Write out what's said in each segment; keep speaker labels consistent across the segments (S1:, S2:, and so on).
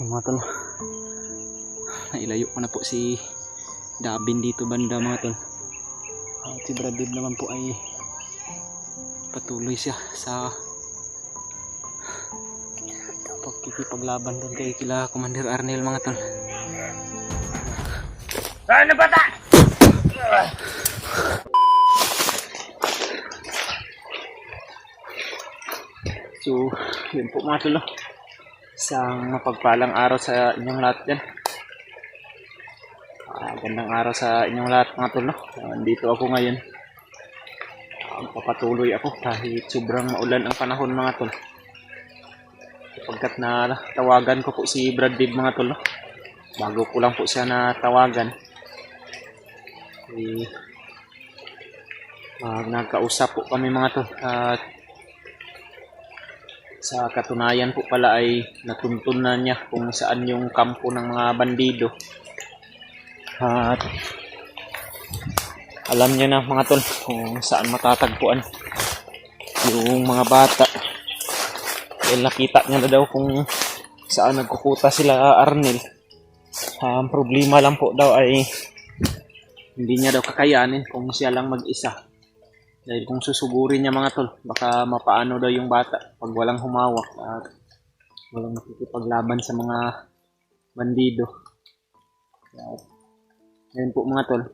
S1: Mga tol, nailayo ko na po si Dabin dito banda mga tol. At si Bradib naman po ay patuloy siya sa pagkikipaglaban doon kay kila Commander Arnel mga tol.
S2: Ano ba ta?
S1: So, yun po mga tol. Isang mapagpalang araw sa inyong lahat dyan. Gandang araw sa inyong lahat mga tol. Nandito ako ngayon. Papatuloy ako kahit sobrang maulan ang panahon mga tol. Pagkat na tawagan ko po si Bradib mga tol. Bago ko lang po siya natawagan. Nagkausap po kami mga tol. At sa katunayan po pala ay natuntun na niya kung saan yung kampo ng mga bandido. At alam niya na mga tol kung saan matatagpuan yung mga bata. Dahil nakita niya na daw kung saan nagkukuta sila Arnel. Ang problema lang po daw ay hindi niya daw kakayanin kung siya lang mag-isa. Dahil kung susugurin niya mga tol, baka mapaano daw yung bata pag walang humawak at walang nakikipaglaban sa mga bandido. At ngayon po mga tol,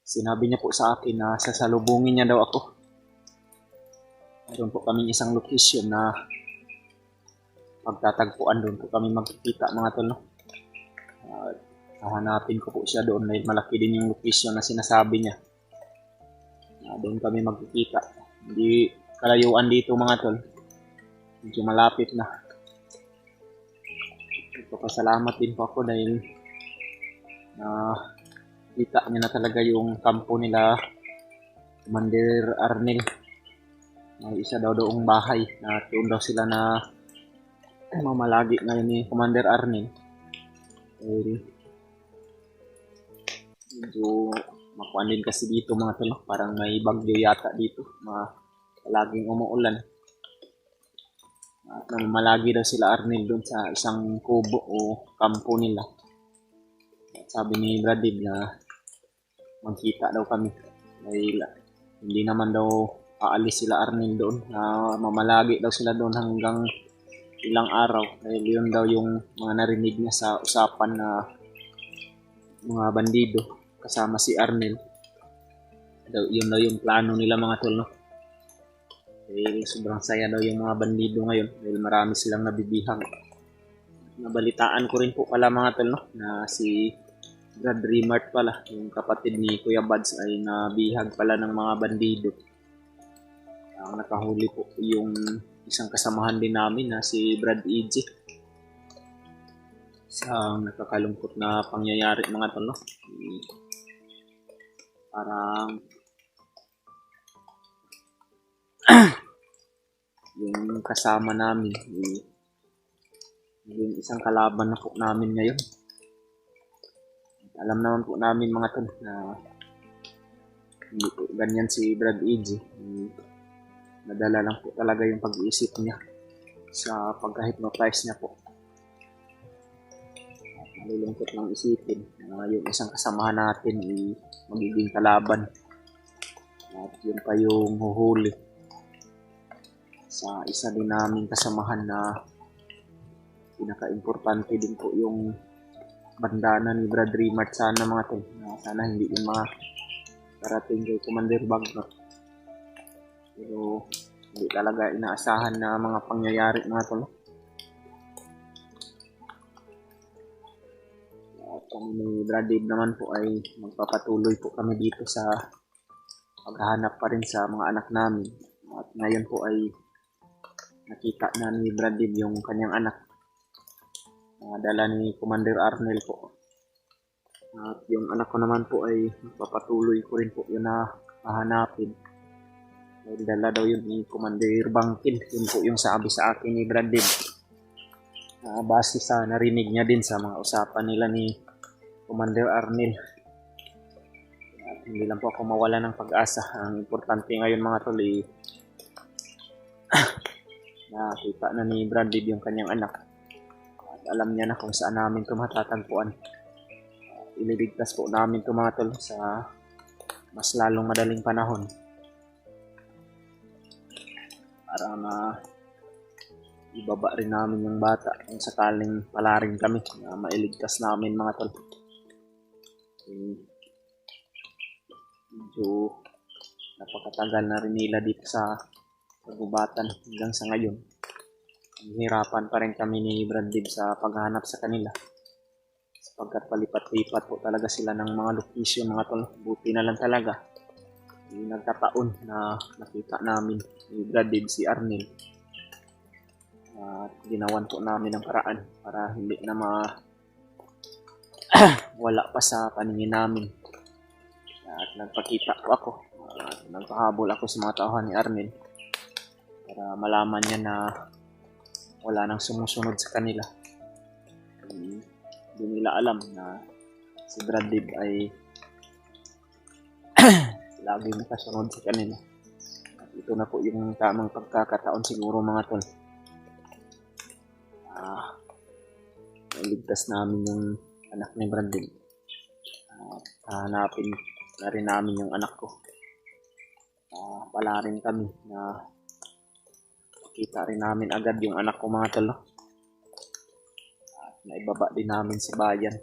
S1: sinabi niya po sa akin na sasalubungin niya daw ako. Meron po kaming isang location na pagtatagpuan, doon po kami magkikita mga tol. Hahanapin ko po siya doon dahil malaki din yung location na sinasabi niya. Doon kami magkikita. Hindi kalayuan dito mga tol. Medyo malapit na. Pasalamat din po ako dahil kita niya na talaga yung kampo nila Commander Arnel. May isa daw doong bahay na doon daw sila na mamalagi ngayon ni Commander Arnel. Dahil medyo makuan din kasi dito mga tol, parang may bagyo yata dito, laging umuulan. At malagi daw sila Arnel doon sa isang kubo o kampo nila. At sabi ni Bradib na magkita daw kami dahil hindi naman daw aalis sila Arnel doon, mamalagi daw sila doon hanggang ilang araw dahil yun daw yung mga narinig niya sa usapan na mga bandido kasama si Arnel. Yun daw yung plano nila mga tol, no? Dahil sobrang saya daw yung mga bandido ngayon dahil marami silang nabibihang. Nabalitaan ko rin po pala mga tol, no, na si Brad Rimart pala, yung kapatid ni Kuya Buds, ay nabihag pala ng mga bandido. Ang nakahuli po yung isang kasamahan din namin na si Brad EJ. Isang nakakalungkot na pangyayari mga tol, no? Parang yung kasama namin yung isang kalaban na po namin ngayon. Alam naman po namin mga tol na hindi po ganyan si Brad EJ. Nadala lang po talaga yung pag-iisip niya sa pagka-hypnotize niya po. Nalulungkot lang isipin na yung isang kasamahan natin ay magiging kalaban. At yun pa yung huhuli sa isa din naming kasamahan na pinaka-importante din po yung bandana ni Brad Rimart. Sana mga tol, sana hindi yung mga parating kay Commander Bagnot. Pero hindi talaga inaasahan na mga pangyayari mga tol. Kami ni Bradib naman po ay magpapatuloy po kami dito sa paghahanap pa rin sa mga anak namin. At ngayon po ay nakita na ni Bradib yung kanyang anak. Dala ni Commander Arnel po. At yung anak ko naman po ay magpapatuloy ko rin po yun na hahanapin. Dahil dala daw yun ni Commander Bangkin. Yun po yung sabi sa akin ni Bradib. Base sa narinig niya din sa mga usapan nila ni Commander Arnel. At hindi lang po ako mawala ng pag-asa. Ang importante ngayon mga tol ay nakita na ni Bradib yung kanyang anak. At alam niya na kung saan namin ito matatagpuan. Ililigtas po namin ito mga tol sa mas lalong madaling panahon para ibaba rin namin yung bata kung sakaling wala rin kami na mailigtas namin mga tol. Medyo napakatagal na rin nila dito sa kagubatan hanggang sa ngayon. Hirapan pa rin kami ni Brad Dib sa paghahanap sa kanila sapagkat palipat-lipat po talaga sila ng mga location mga tol. Buti na lang talaga nagkataon na nakita namin ni Brad Dib si Arnel at ginawan po namin ng paraan para hindi na wala pa sa paningin namin. At nagpakita po ako at nagpahabol ako sa mga tauhan ni Arnel para malaman niya na wala nang sumusunod sa kanila. Hindi nila alam na si Brad Dib ay laging nakasunod sa kanila. At ito na po yung tamang pagkakataon siguro mga tol. Iligtas namin yung anak ni Brad Dib. Hanapin na rin namin yung anak ko. Wala rin kami na kita rin namin agad yung anak ko mga tol. At naibaba din namin sa bayan.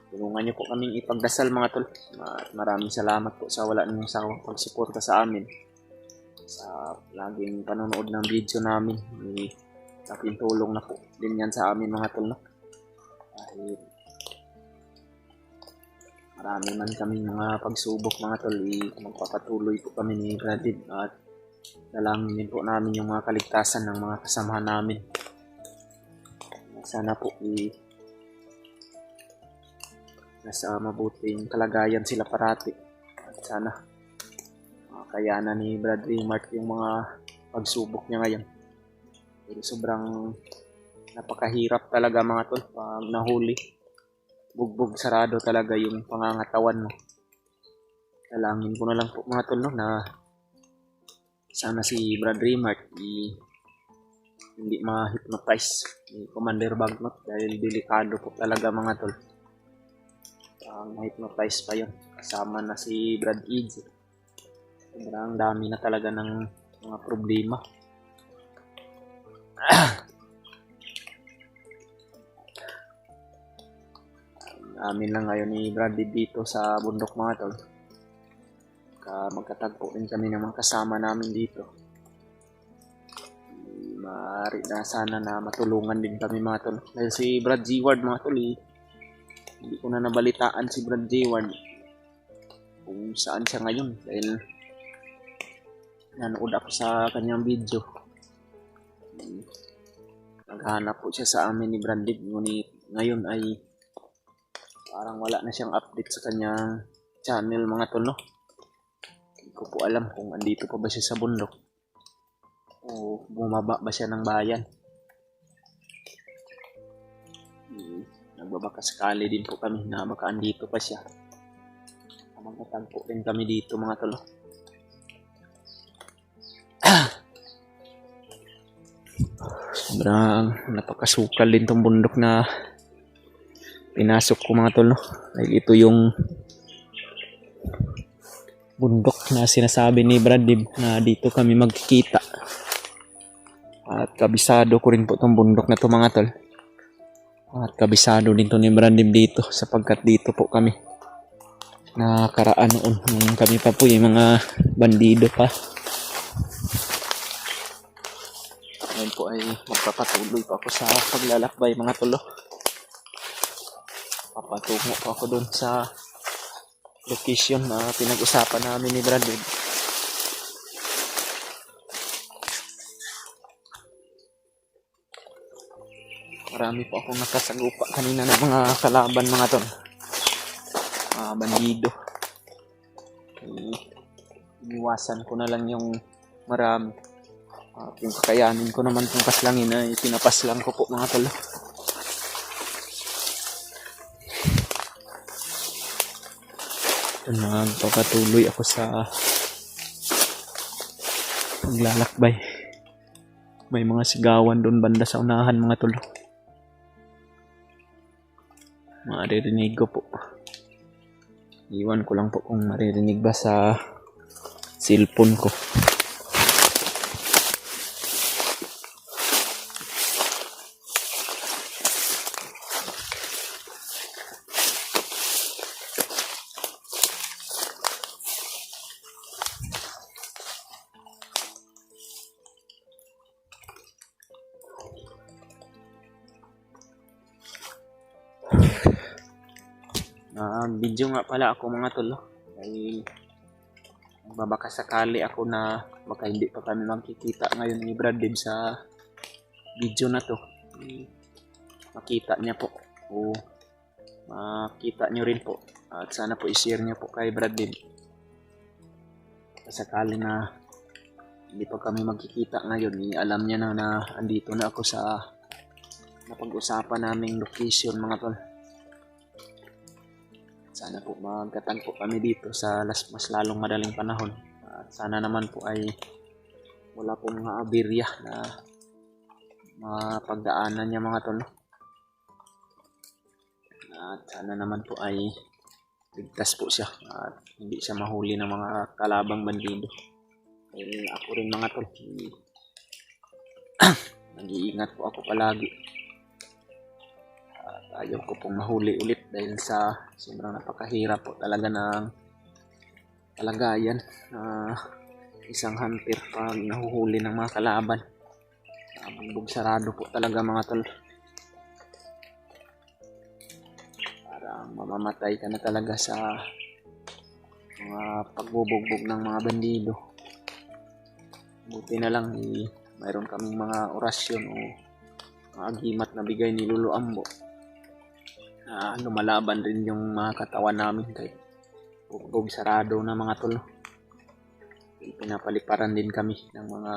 S1: Tulungan niyo po kaming ipagdasal mga tol. At maraming salamat po sa wala ninyong sawang pagsuporta sa amin. Sa laging panonood ng video namin. Laking tulong na po din yan sa amin mga tol. Dahil marami man kaming mga pagsubok mga tol. Magpapatuloy po kami ni Brad Dib at dalangin din po namin yung mga kaligtasan ng mga kasamahan namin. Sana po nasa mabuting kalagayan sila parati. At sana makayanan ni Brad Mart yung mga pagsubok niya ngayon. Pero sobrang napakahirap talaga mga tol pag nahuli. Bugbog sarado talaga yung pangangatawan mo. Dalangin ko na lang po mga tol na sana si Brad Mart hindi ma-hypnotize ni Commander Bagnot dahil delikado po talaga mga tol. Ma-hypnotize pa yun. Kasama na si Brad Eads. Sobrang dami na talaga ng mga problema. Amin lang ngayon ni Brad dito sa bundok mga tol. Magkatagpo din kami ng mga kasama namin dito. Maaari na sana na matulungan din kami mga tol. Dahil si Brad Ward mga tol, hindi ko na nabalitaan si Brad Ward kung saan siya ngayon. Dahil nanood ako sa kanyang video. Naghanap po siya sa amin ni Brad Dib. Ngunit ngayon ay parang wala na siyang update sa kanyang channel mga tol, no? Ko po alam kung andito pa ba siya sa bundok o bumaba ba siya ng bayan. Nagbabaka sakali din po kami na baka andito pa siya. Magtatagpo rin kami dito mga tol. Sobrang napakasukal din tong bundok na pinasok ko mga tol. Dahil ito yung bundok na sinasabi ni Brad Dib na dito kami magkikita. At kabisado ko rin po itong bundok na ito mga tol. At kabisado din to ni Brad Dib dito sapagkat dito po kami nakaraan noon nung kami pa po yung mga bandido pa. Ngayon po ay magpapatuloy pa ako sa paglalakbay mga tol. Papatungo po ako doon sa location na pinag-usapan namin ni Brad Dib. Marami po akong nakasagupa kanina ng mga kalaban mga tol. Mga bandido. Iniwasan ko na lang yung marami. Yung kakayanin ko naman kung paslangin ay pinapaslang ko po mga tol. Magpapatuloy ako sa paglalakbay. May mga sigawan doon banda sa unahan mga tol. maririnig ko po. Iwan ko lang po kung maririnig ba sa cellphone ko. Video nga pala ako mga tol. Ay baka sakali ako na baka hindi pa kami magkikita ngayon ni Brad Dib sa video na to. Makita niya po o makita nyo rin po at sana po i-share nyo po kay Brad Dib. Sakali na hindi pa kami magkikita ngayon, alam niya na andito na ako sa napag-usapan naming location mga tol. Sana po magkatagpo kami dito sa mas lalong madaling panahon. At sana naman po ay wala pong mga aberya na mapagdaanan niya mga tol. At sana naman po ay ligtas po siya at hindi siya mahuli ng mga kalabang bandido. Dahil ako rin mga tol, nag-iingat po ako palagi. Ayaw ko pong mahuli ulit dahil sa sobrang napakahirap po talaga ng kalagayan isang hunter pag nahuhuli ng mga kalaban. Bugbog sarado po talaga mga tol. Parang mamamatay ka na talaga sa mga pagbubugbog ng mga bandido. Buti na lang mayroon kaming mga orasyon o mga agimat na bigay ni Lolo Ambo. Lumalaban rin yung mga katawan namin kay bugbog sarado na mga tol. Pinapaliparan din kami ng mga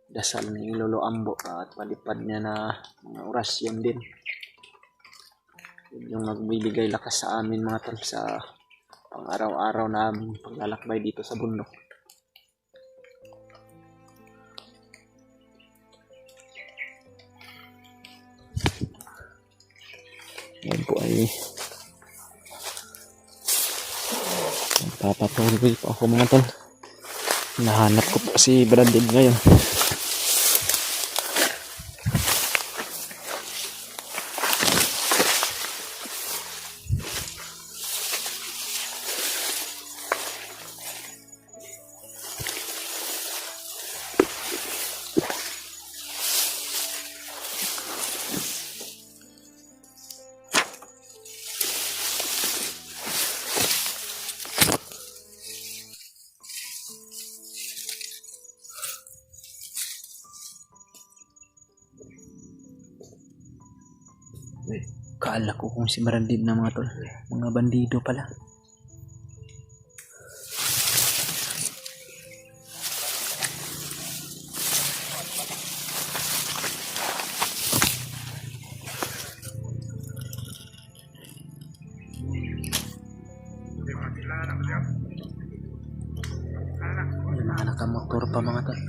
S1: dasal ni Lolo Ambo at palipad niya na mga orasyon din. Yun yung nagbibigay lakas sa amin mga tol sa pang araw-araw na paglalakbay dito sa bundok. Yan po ay papatuloy po ako mga tol. Nahanap ko po si Brad Dib ngayon. Kaala ko kung si Brad Dib na mga tol, mga bandido pala. May mga nakamotor pa mga tol.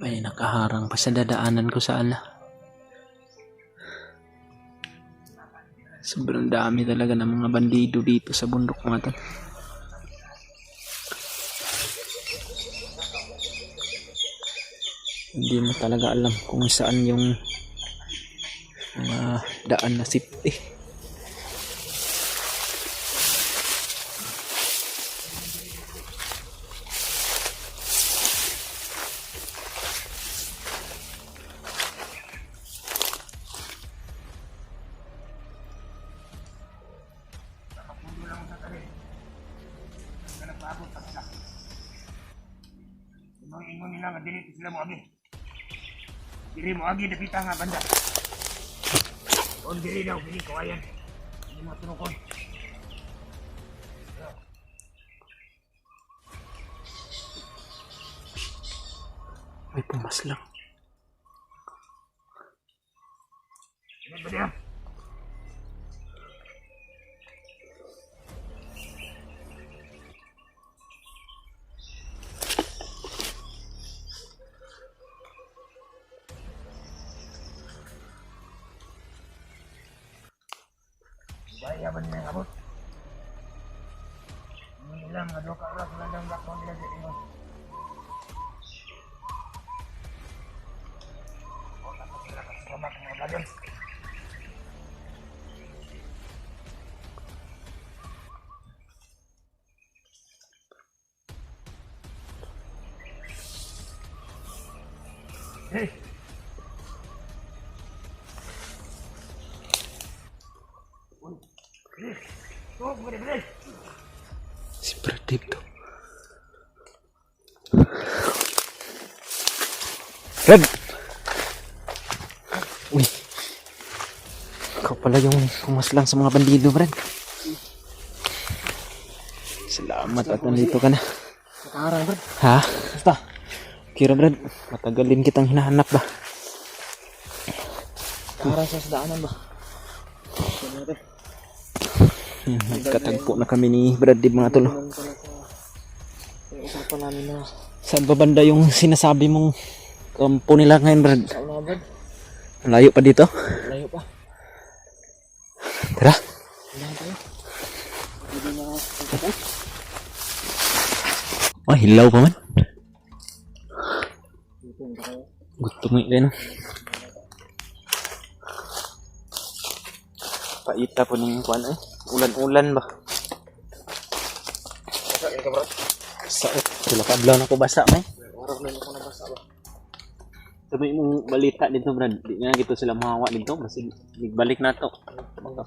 S1: May nakaharang pa sa dadaanan ko sa ala. Sobrang dami talaga ng mga bandido dito sa bundok mga tol. Hindi mo talaga alam kung saan yung mga daan na safety.
S2: Ingon nila nga dili sila mo agi. Dili mo agi dapita nga banda. On dili daw dili ko ayan. Hindi mo tunukon.
S1: May pumas lang.
S2: Ingat ba niya? Bahaya ba niya abot? Hindi lang, mga doka oras na lang bakong nila sa inyo. O, tapos sila kasama ng mga bagan. Hey! Oh, boleh.
S1: Si Pradip to. Brad! Uy! Ikaw pala yung humaslang sa mga bandido, Brad. Salamat at nandito ka na.
S2: Sekarang, Brad.
S1: Ha?
S2: Basta.
S1: Kira, Brad. Matagal din kitang hinahanap ba?
S2: Sekarang sa sedaanan ba? Bener.
S1: Nagkatagpo na kami ni Bradley mga tol.
S2: Usapan namin na
S1: Saan ba banda yung sinasabi mong kampo nila ngayon, Brad?
S2: sa Unabad.
S1: Layo pa dito?
S2: Layo pa.
S1: Tara.
S2: Unahan tayo. Hindi na pagkatay.
S1: Oh, hilaw pa man.
S2: Gutom ka kayo.
S1: Gusto mo yun. Paita po ng kuwan eh. Ulan-ulan ba?
S2: Basa ka, Brad.
S1: Sa sila kablaw na ko basa may.
S2: Araw na ako nabasa ba?
S1: Sabi mong balita dito, Brad. Di nga gito sila mahawa dito. Kasi nagbalik na to.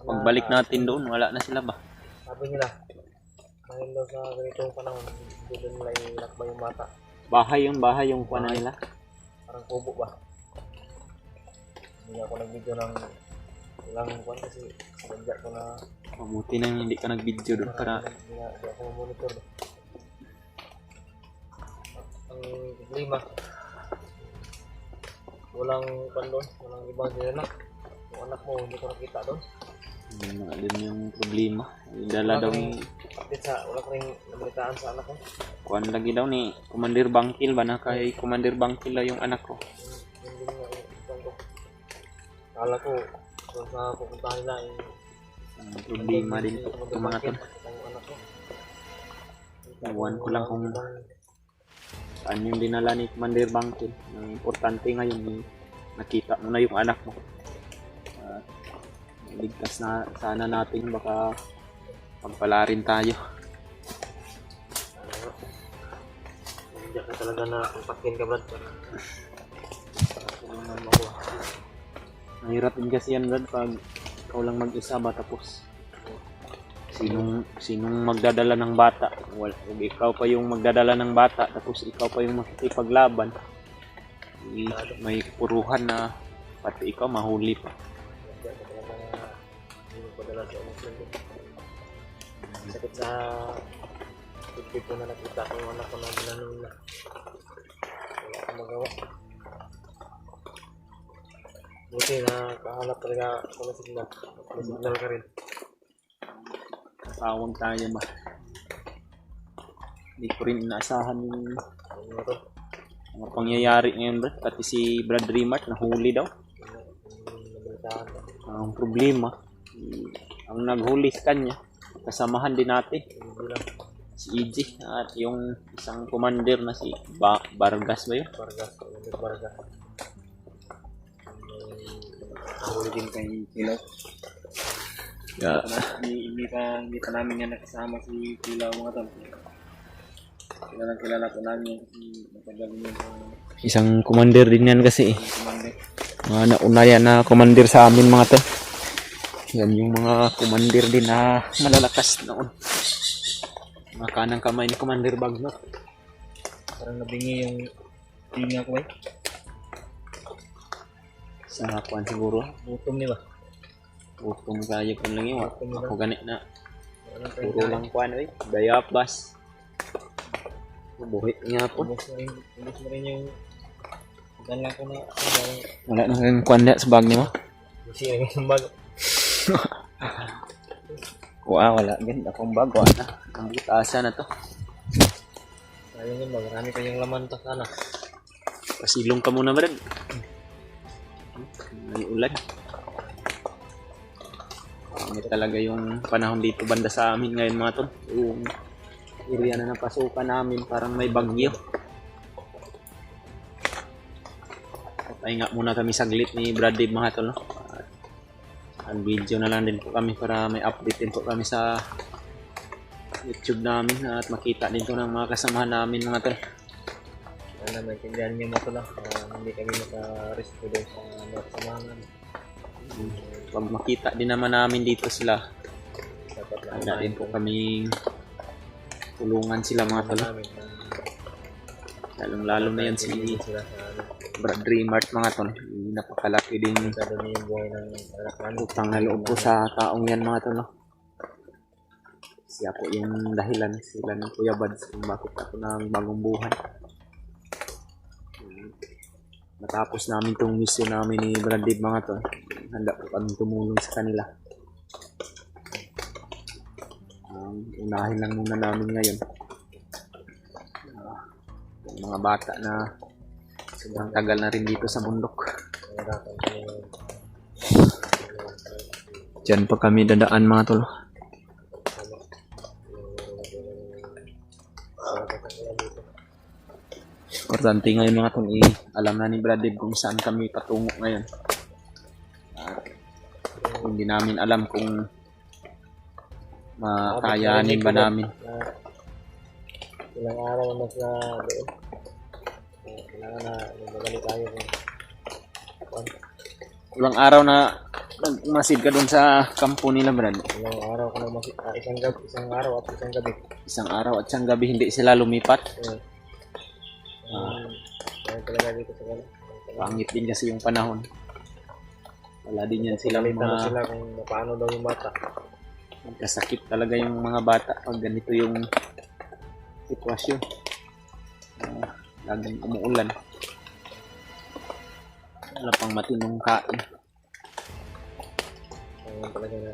S1: Pagbalik natin doon, wala na sila ba?
S2: Sabi nila, dahil daw sa ganitong panahon, hindi doon nila ilakbay yung bata.
S1: Bahay yung kuwan na nila.
S2: Parang kubo ba? Hindi ako nag-video ng ilang kuwan kasi sinadya ko na
S1: Mabuti na hindi ka nag-video doon para
S2: hindi ako monitor. Ang problema, walang kuwan doon, walang ibang sinala. Yung anak mo, hindi ko nakita doon.
S1: yun nga din yung problema. Dala daw ni
S2: Update sa, wala ko rin nabalitaan sa anak ko.
S1: kuwan lagi daw ni Commander Bangkil ba na kay Commander Bangkil lang yung anak ko.
S2: Yung din nga yung kuwan ko. Kala ko, kung sa pupuntahan nila,
S1: Ang problema din po itong mga to.
S2: Ang anak ko.
S1: Ewan ko lang kung saan yung dinala ni Commander Bangkil. Ang importante ngayon ni nakita mo na yung anak mo. Ligtas na sana natin baka pagpalarin tayo.
S2: Hindi ka talaga na pampakin ka, Brad. Tulungan mo ako.
S1: Mahirap din kasi yan, Brad, pag ikaw lang mag-isa ba tapos sinong magdadala ng bata. Well, ikaw pa yung magdadala ng bata tapos ikaw pa yung makikipaglaban. May puruhan na pati ikaw mahuli pa.
S2: Hindi ka talaga hindi padala sa emosyon din. Sakit sa tip ko na nakita ko yung anak ko na ginanong na. Wala akong magawa. Buti na kahanap talaga ako ng signal. May signal ka rin.
S1: Tawag tayo ba? Hindi ko rin inaasahan yung
S2: Ano nga to?
S1: mga pangyayari ngayon, Brad. Pati si Brad Rimart nahuli daw.
S2: Nabalitaan ko.
S1: Ang problema, ang naghuli sa kanya, kasamahan din natin,
S2: Hindi lang.
S1: si EJ at yung isang commander na si Vargas ba yun?
S2: Vargas. Vargas. Huli din kay Kilaw.
S1: Yeah.
S2: Hindi pa namin yan nakasama si Kilaw mga tol. Kilala ko namin si matagal yun sa
S1: Isang commander din yan kasi eh.
S2: commander.
S1: Mga nauna yan na commander sa amin mga to. Yan yung mga commander din na malalakas noon. Mga kanang kamay ni Commander Bagnot.
S2: Parang nabingi yung tinga ko eh.
S1: Sa kuwan siguro.
S2: Gutom niya ba?
S1: Utong kaya ko lang yun. Ako ganit na.
S2: Walang
S1: Puro
S2: kain.
S1: lang kuwan eh. Dayapas. Buhit nga po.
S2: Ubus mo rin yung dala ko na
S1: Wala na kang kuwan na sa bag niyo mo.
S2: Kasi yung bago.
S1: Wala. Ganda akong bago. Ang butasa na to.
S2: Sayang yun ba? Marami kayong laman to sana.
S1: Pasilong ka muna, Brad. May ulan. May talaga yung panahon dito banda sa amin ngayon mga tol. Yung area na napasukan namin parang may bagyo. Pahinga muna kami saglit ni Brad Dave mga tol. No? Ang video na lang din po kami para may update din po kami sa YouTube namin at makita din po ng mga kasamahan namin mga tol.
S2: Sana maintindihan niyo mo ito lang. Hindi kami maka-rescue doon sa mga kasamahan namin.
S1: Pag makita din naman namin dito sila,
S2: Dapat lang
S1: handa din po kaming tulungan sila mga tol.
S2: namin.
S1: Lalong-lalo na yan si
S2: Sila sa ano.
S1: Brad Dreamart mga tol. Napakalaki din
S2: Sa doon yung buhay ng anak namin.
S1: utang na loob ko sa taong yan mga tol. No? Siya po yung dahilan sila ng Kuya Bads kung bakit ako ng bagong buhay. Matapos namin tong mission namin ni Brad Dave mga tol, handa po kami tumulong sa kanila. Unahin lang muna namin ngayon yung mga bata na sobrang tagal na rin dito sa bundok. Diyan pa kami dadaan mga tol. Importante ngayon mga tol, alam na ni Brad Dave kung saan kami patungo ngayon. Hindi namin alam kung makayanin ba namin.
S2: Ilang araw na sa doon. Kailangan na magbalik tayo kung
S1: Ilang araw na nagmasid ka doon sa kampo nila Brad.
S2: ilang araw ka na isang araw at isang gabi.
S1: Isang araw at isang gabi hindi sila lumipat.
S2: Kaya talaga dito sa kanila.
S1: Pangit din kasi yung panahon. Wala din yan silang
S2: Palitan na
S1: mga
S2: sila kung paano daw yung bata.
S1: kasakit talaga yung mga bata pag ganito yung sitwasyon. Laging umuulan. Wala pang matinong kain.
S2: Kaya talaga na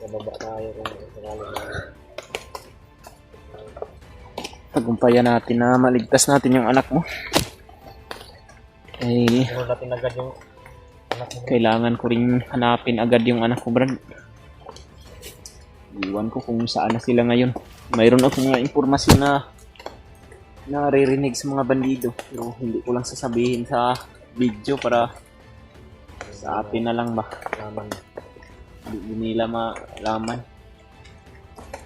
S2: nababa tayo kung sakali na
S1: Tagumpayan natin na maligtas natin yung anak mo. Eh,
S2: ano natin agad yung anak mo.
S1: kailangan ko ring hanapin agad yung anak ko, Brad. Iwan ko kung saan na sila ngayon. Mayroon akong mga impormasyon na naririnig sa mga bandido. Pero hindi ko lang sasabihin sa video para sa atin na lang ba.
S2: Laman.
S1: Hindi nila malaman.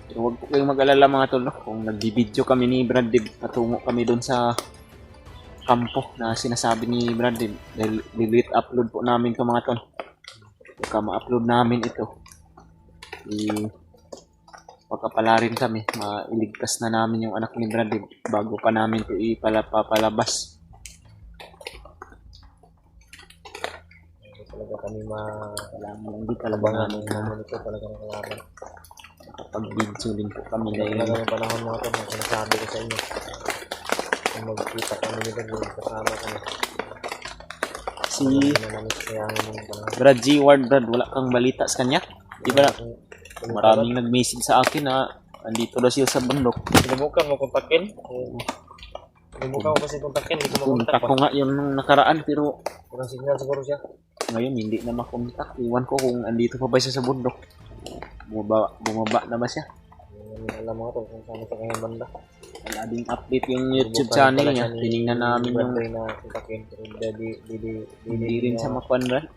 S1: Pero huwag po kayong mag-alala mga tol. No? Kung nag-video kami ni Brad Dave, patungo kami doon sa kampo na sinasabi ni Brad Dave. Dahil delete upload po namin ito mga tol. Pagka ma-upload namin ito, pagkapala rin kami, mailigtas na namin yung anak ni Brad Dave bago pa namin ito ipapalabas.
S2: Hindi talaga kami
S1: Hindi talaga
S2: kalabangan
S1: namin
S2: ng
S1: na
S2: naman ito talaga ng kalaban.
S1: kapag-video din po kami
S2: Talaga
S1: dahil
S2: yung panahon mo ito, na sinasabi ko sa inyo. Kung magkita kami nito, kasama kami.
S1: si
S2: Hindi naman isayahin yung panahon.
S1: Brad G. Ward, Brad, wala kang balita sa kanya? Di ba? Maraming nag-message sa akin na andito daw siya sa bundok.
S2: Sinubukan mo kontakin? Sinubukan mo kasi kontakin, hindi ko
S1: Kontak
S2: makontak
S1: ko
S2: pa.
S1: nga yun nung nakaraan pero
S2: Kurang signal siguro siya.
S1: ngayon hindi na makontak. Iwan ko kung andito pa ba siya sa bundok. Bumaba na ba siya?
S2: Alam mo ito kung saan sa kanyang banda.
S1: Wala ding update yung YouTube channel niya. Tinignan namin yung
S2: na kontakin. Pero
S1: hindi rin sa makuan, Brad.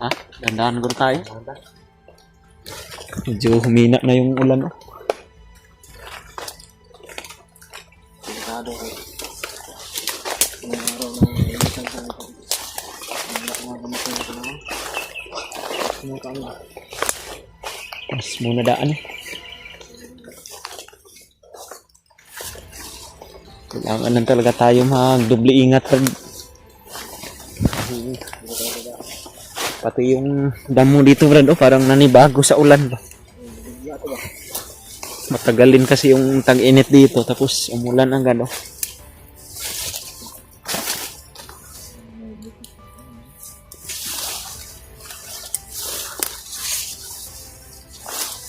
S1: Ha? Dandahan ko tayo. Medyo humina na yung ulan. Oh. Mas muna daan eh. Kailangan lang talaga tayo mag-doble ingat. Pati yung damo dito, Brad, oh, parang nanibago sa ulan ba? Matagalin kasi yung tag-init dito tapos umulan agad oh.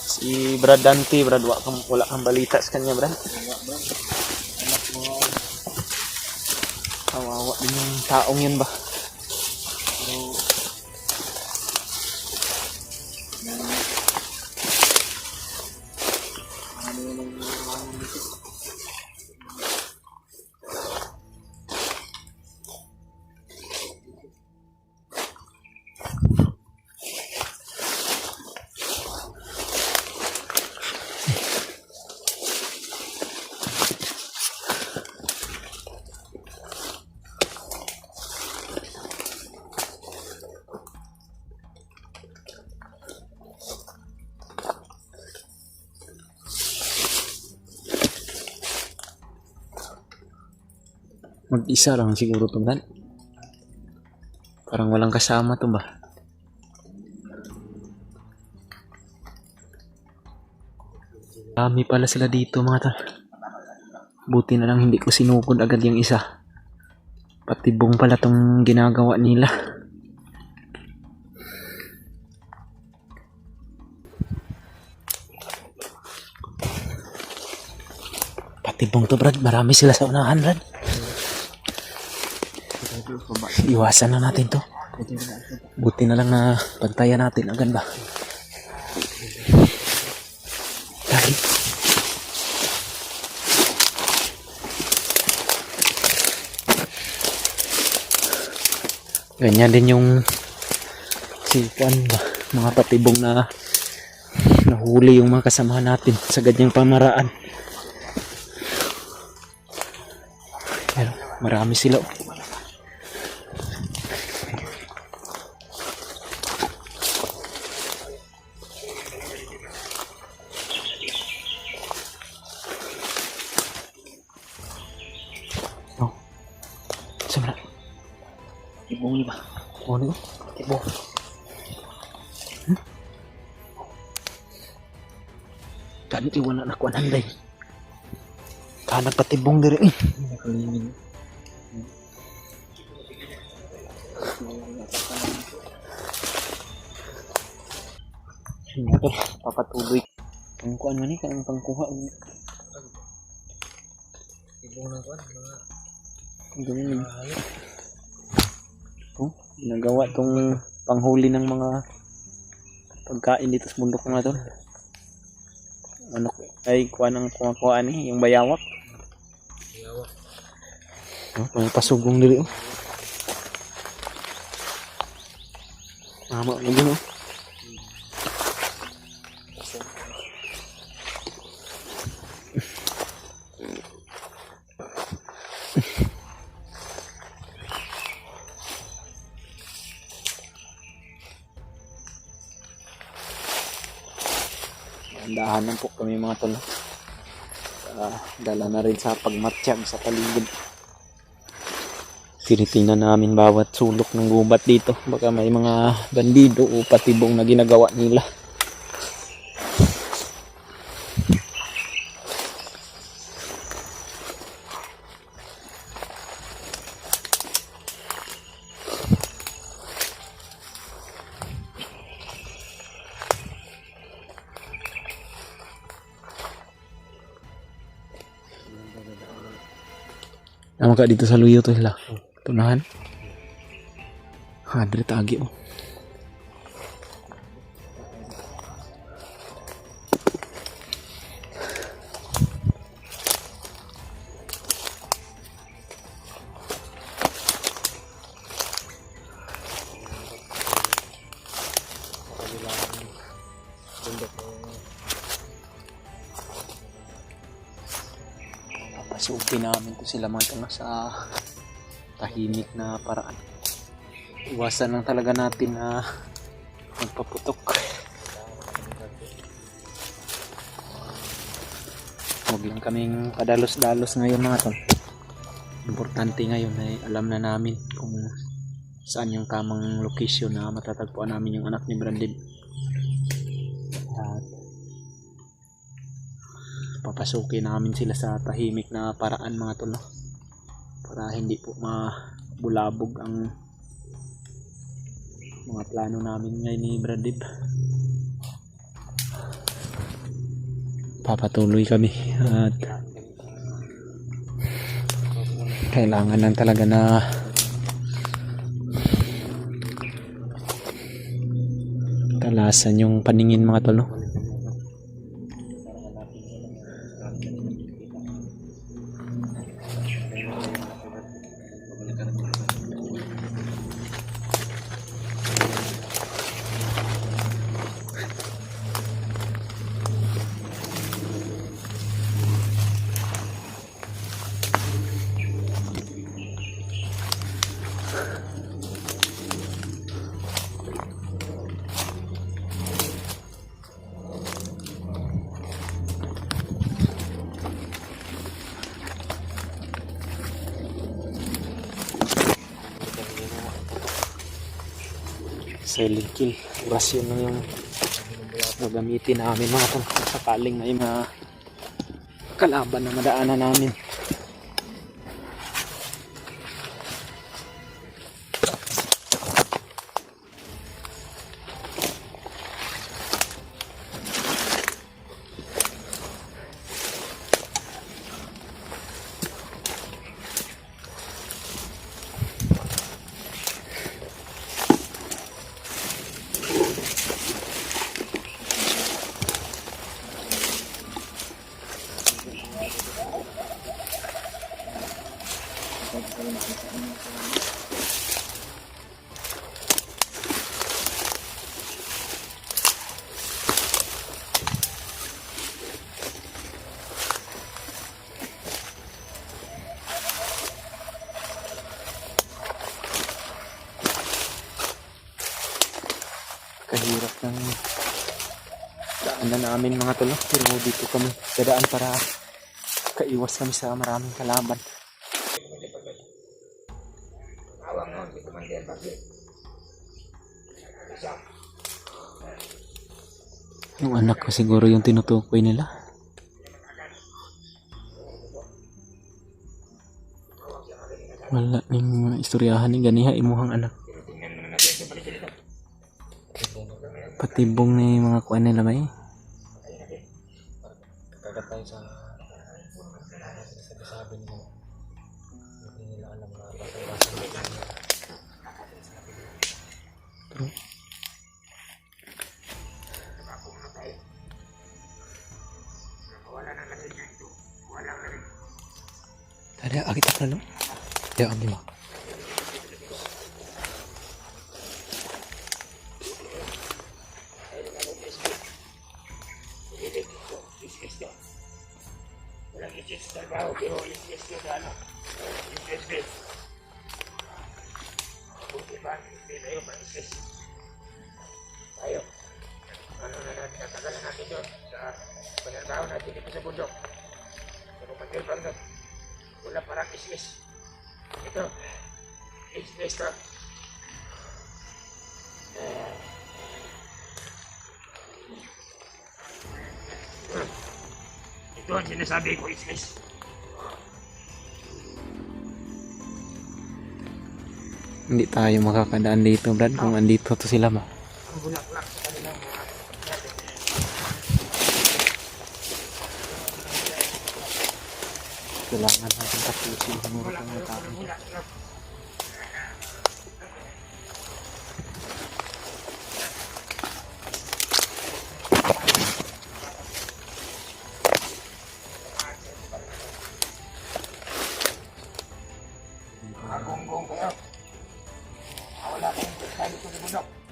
S1: Si Brad Dante, Brad, wala kang balita sa kanya, Brad.
S2: Anak mo.
S1: Kawawa din yung taong yun ba?
S2: Pero, ano yung dito?
S1: Mag-isa lang siguro to, Brad. Parang walang kasama to ba? Dami pala sila dito mga tol. Buti na lang hindi ko sinugod agad yung isa. Patibong pala tong ginagawa nila. Patibong to, Brad. Marami sila sa unahan, Brad. Iwasan na natin to. Buti na lang na pantayan natin agad ba? Dahil ganyan din yung sipan ba, mga patibong na nahuli yung mga kasamahan natin sa ganyang pamaraan. Pero marami sila. Oh. Sama na.
S2: Ibong ba?
S1: Ano?
S2: Ibong.
S1: Kani iwan na nakuha nanday. Kanag patibong diri eh.
S2: Nakalingin.
S1: Ito, papatuloy. Ang kuan man ni kanang pangkuha.
S2: Ibong na kuan mga
S1: Ganyan.
S2: hayop.
S1: Oh, ginagawa tong panghuli ng mga pagkain dito sa bundok mga tol. Ano ay kuha ng kumakuha ni yung bayawak.
S2: Bayawak.
S1: Oh, may pasugong diri oh. Mama mo din oh. Dahanan po kami mga tol. Dala na rin sa pagmatsyag sa paligid. Tinitingnan namin bawat sulok ng gubat dito. Baka may mga bandido o patibong na ginagawa nila. Nama ka dito sa luyo to sila. Tunahan. Hadre tagi oh. Papasukin namin to sila mga tanga sa tahimik na paraan. Iwasan lang talaga natin na magpaputok. Huwag lang kaming padalos-dalos ngayon mga tol. Importante ngayon ay alam na namin kung saan yung tamang location na matatagpuan namin yung anak ni Brandon. At papasukin namin sila sa tahimik na paraan mga tol, no? Para hindi po mabulabog ang mga plano namin ngayon ni Brad Dib. Papatuloy kami at kailangan lang talaga na talasan yung paningin mga tol, no? Silent kill, orasyon lang yung gagamitin namin mga tol sakaling may mga kalaban na madaanan namin. Kahirap ng daanan namin mga tol, pero dito kami dadaan para kaiwas kami sa maraming kalaban. Yung anak ko siguro yung tinutukoy nila. Wala ning istoryahan ni ganiha imuhang anak. Patibong ni mga kuan nila ba eh?
S2: Kagat tayo sa sabi nila. Hindi nila alam na basa-basa nila.
S1: True. Tadi kita perlu. Ya Allah.
S2: Ayo, ano na natin, natagalan natin doon sa panarbaho natin dito sa bundok. Sa kumatil bang doon, wala parang ismis. Ito, ismis to. Ito ang sinasabi ko, ismis.
S1: Hindi tayo makakadaan dito, Brad, kung andito to sila ba.
S2: Ang bulaklak sa kanilang mga
S1: Kailangan natin tapusin siguro kung may tao.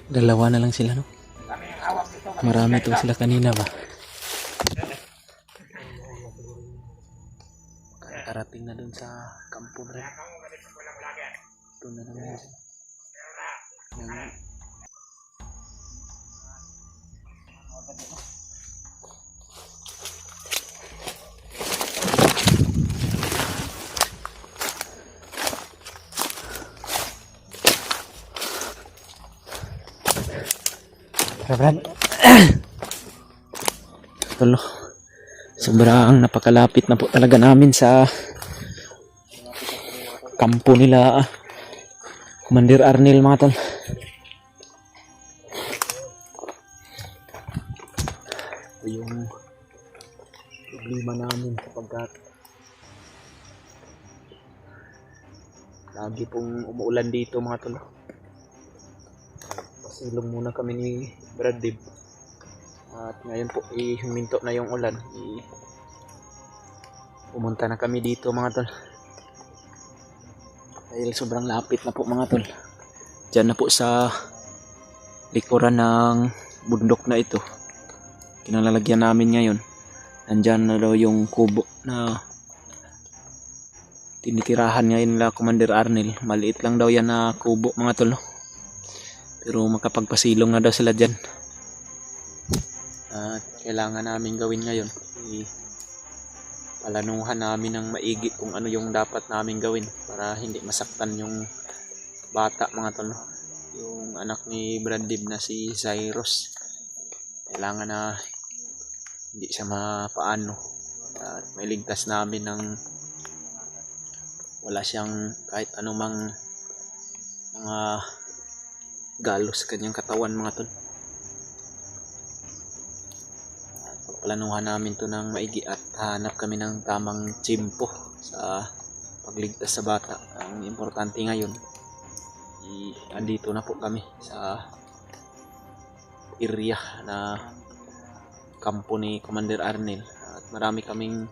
S1: Dalawa na lang sila, no? Marami to sila kanina ba? Karating na dun sa kampo, Brad. Ito na lang yun. Brad. Tulo. Sobrang napakalapit na po talaga namin sa kampo nila Commander Arnel, mga tol. Ito yung problema namin kapag lagi pong umuulan dito, mga tol. Pasilong muna kami ni Brad Dib. At ngayon po huminto na yung ulan. Pumunta na kami dito, mga tol. Dahil sobrang lapit na po, mga tol. Diyan na po sa likuran ng bundok na ito. Kinalalagyan namin ngayon. Nandyan na daw yung kubo na tinitirahan ngayon nila Commander Arnel. Maliit lang daw yan na kubo, mga tol. Pero makapagpasilong na daw sila dyan. At kailangan namin gawin ngayon. Palanuhan namin ng maigi kung ano yung dapat namin gawin para hindi masaktan yung bata, mga tol. Yung anak ni Brad Dib na si Cyrus. Kailangan na hindi siya mapaano. At may ligtas namin ng wala siyang kahit anumang mga galos sa kanyang katawan, mga tol. Planuhan namin to ng maigi at hanap kami ng tamang tsimpo sa pagligtas sa bata. Ang importante ngayon, andito na po kami sa area na kampo ni Commander Arnel. At marami kaming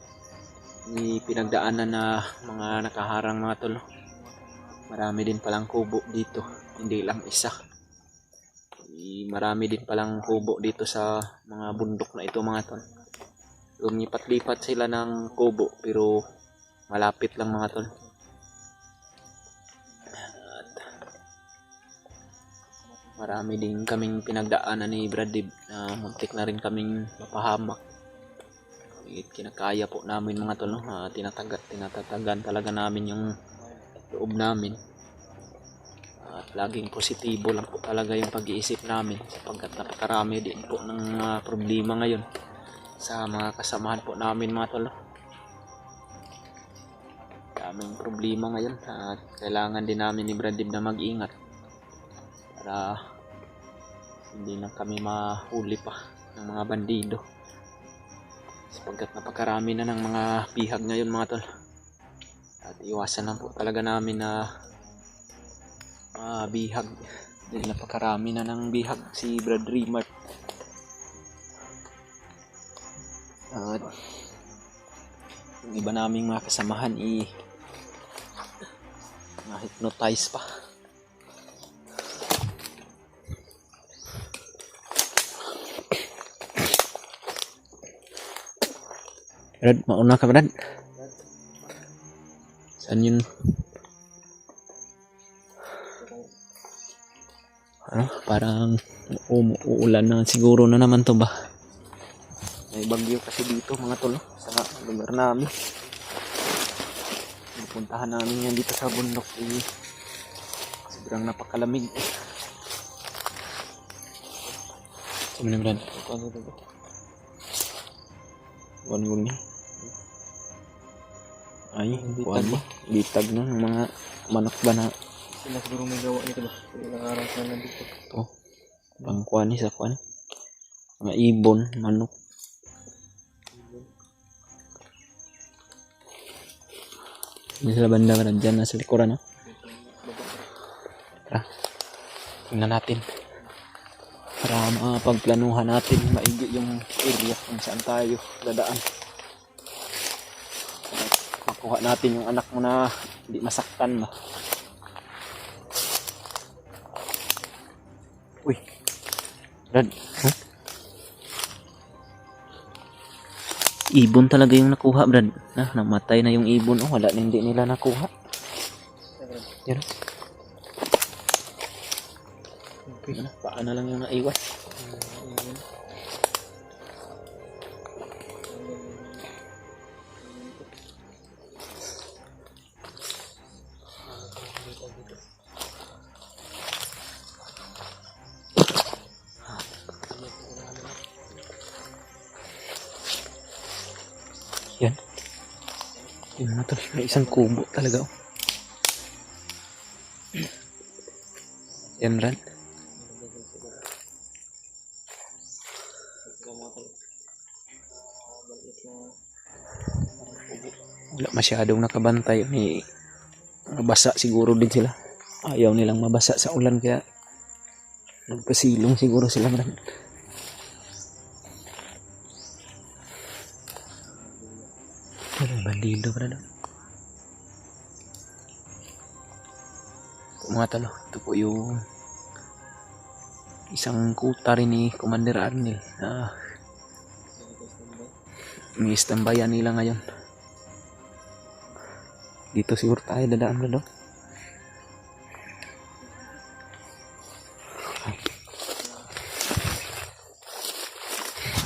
S1: pinagdaanan na mga nakaharang, mga tol. Marami din palang kubo dito, hindi lang isa. Marami din palang kubo dito sa mga bundok na ito, mga tol. Lumipat-lipat sila ng kubo pero malapit lang, mga tol. At marami din kaming pinagdaanan ni Brad Dib na muntik na rin kaming mapahamak. Kinakaya po namin, mga tol, no? Tinatatagan talaga namin yung loob namin. At laging positibo lang po talaga yung pag-iisip namin sapagkat napakarami din po ng problema ngayon sa mga kasamahan po namin, mga tol. Daming problema ngayon at kailangan din namin ni Brad Dib na mag-ingat para hindi na kami mahuli pa ng mga bandido sapagkat napakarami na ng mga bihag ngayon, mga tol. At iwasan lang po talaga namin na bihag dahil napakarami na ng bihag si Brad Rimart. At yung iba naming mga kasamahan na-hypnotize pa. Brad, mauna ka, Brad. Saan yun? Parang uulan na siguro na naman to ba? May bagyo kasi dito, mga tol, sa lugar namin. Pupuntahan namin yan dito sa bundok. Sobrang napakalamig. Saan na, Brad? Buwan niya. Ay, buwan ba? Bitag na ng mga manok ba na
S2: sila siguro may gawa nito ba? Ilang araw na nandito.
S1: ito. Pangkuhan sa kuhan. Mga ibon, manok. Hindi sila banda ka na dyan, nasa likuran, no? Tara, tingnan natin. Para mapagplanuhan natin maigi yung area kung saan tayo dadaan. Makuha natin yung anak mo na hindi masaktan ba. Uy, Brad, huh? Ibon talaga yung nakuha, Brad. Namatay na yung ibon. Wala na, hindi nila nakuha. Yan. Okay. Paa na lang yung naiwas. Yan. Yung mga tol, may isang kubo talaga. Oh. Yan, Brad. Wala masyadong nakabantay. May mabasa siguro din sila. Ayaw nilang mabasa sa ulan kaya nagpasilong siguro sila, Brad. Ano, bandido, Brad. Ito mga talo, ito po yung isang kuta rin ni Commander Arnel na i-standbyan nila ngayon. Dito siguro tayo dadaan, Brad.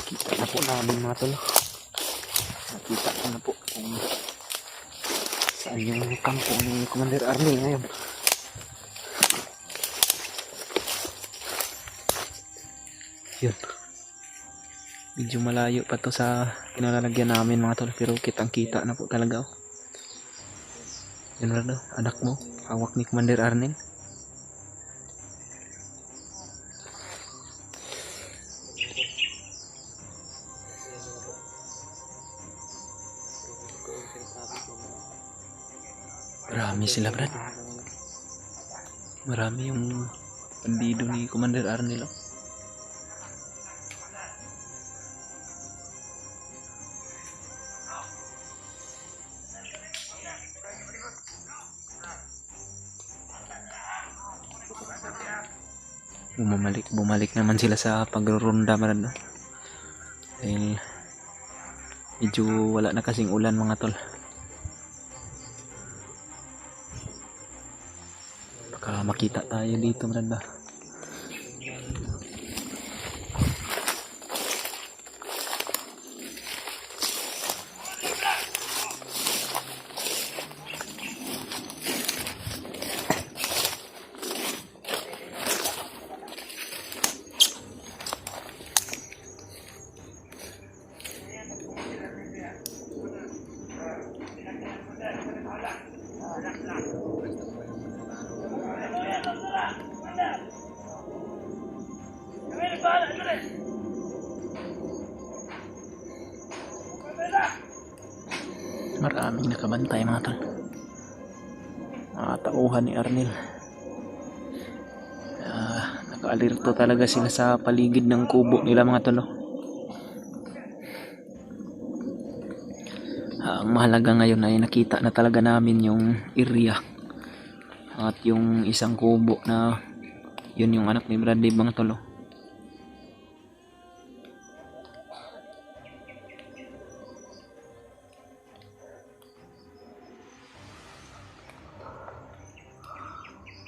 S1: Kita na po namin mga talo. Nakita ko na po kung saan yung kampo ni Commander Arnel ngayon. Yun. Medyo malayo pa to sa kinalalagyan namin mga tol, pero kitang kita na po talaga. Oh. Yun na, anak mo, hawak ni Commander Arnel. Marami sila, Brad. Marami yung bandido ni Commander Arnel. Oh. Bumalik naman sila sa pagrurunda, Brad. No? Dahil medyo wala na kasing ulan mga tol. Baka makita tayo dito, Brad ba? Maraming nakabantay mga tol. Mga tauhan ni Arnel. Naka-alerto talaga sila sa paligid ng kubo nila mga tol. Ang mahalaga ngayon ay nakita na talaga namin yung area at yung isang kubo na yun yung anak ni Bradley mga tol.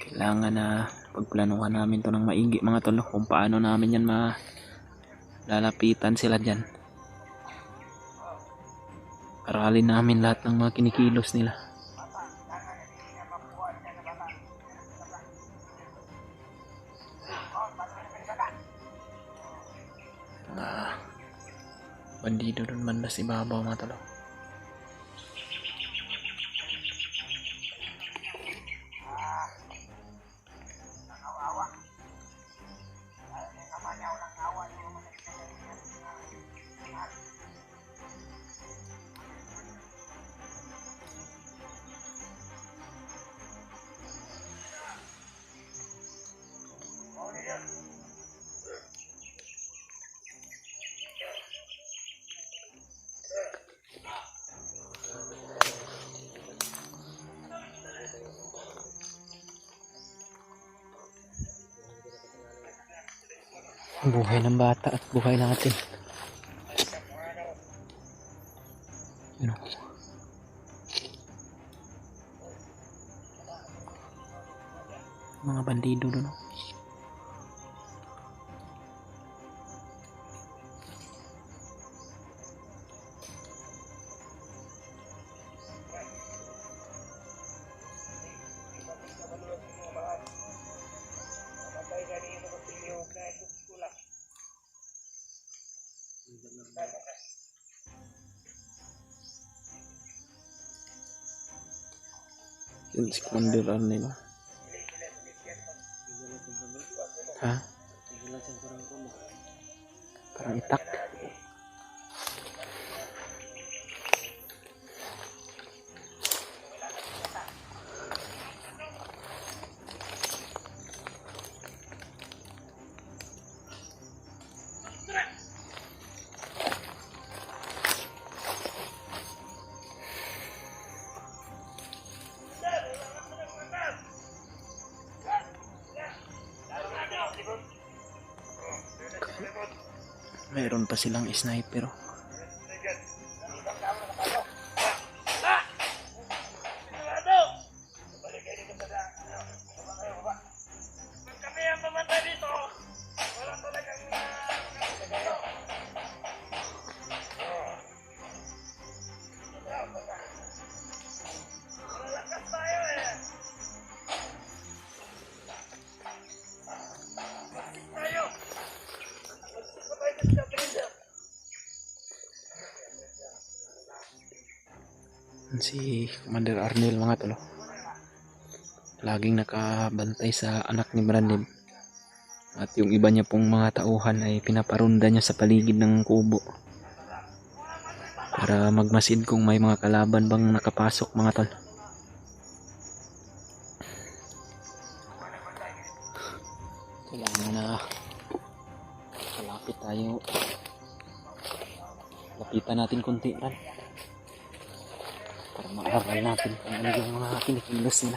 S1: Kailangan na pagplanuhan namin to ng maigi mga tol, kung paano namin yan malalapitan sila dyan. Aralin namin lahat ng mga kinikilos nila. Bandido dun man na si Babaw mga tol. Buhay ng bata at buhay natin. Ano? Mga bandido doon. Yun si Commander Arnel. Ha? Parang itak. Mayroon pa silang sniper. Si Commander Arnel mga tolo. Laging nakabantay sa anak ni Brandon. At yung iba niya pong mga tauhan ay pinaparunda niya sa paligid ng kubo. Para magmasid kung may mga kalaban bang nakapasok mga tol. Kailangan na malapit tayo. Lapitan natin konti ran. Para maaral natin kung ano yung mga kinikilos nila.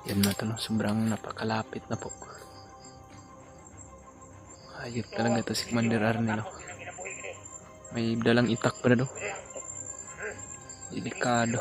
S1: Yan na to, no? Sobrang napakalapit na po. Ayop talaga to si Commander Arnel. May dalang itak pa na do. Delikado.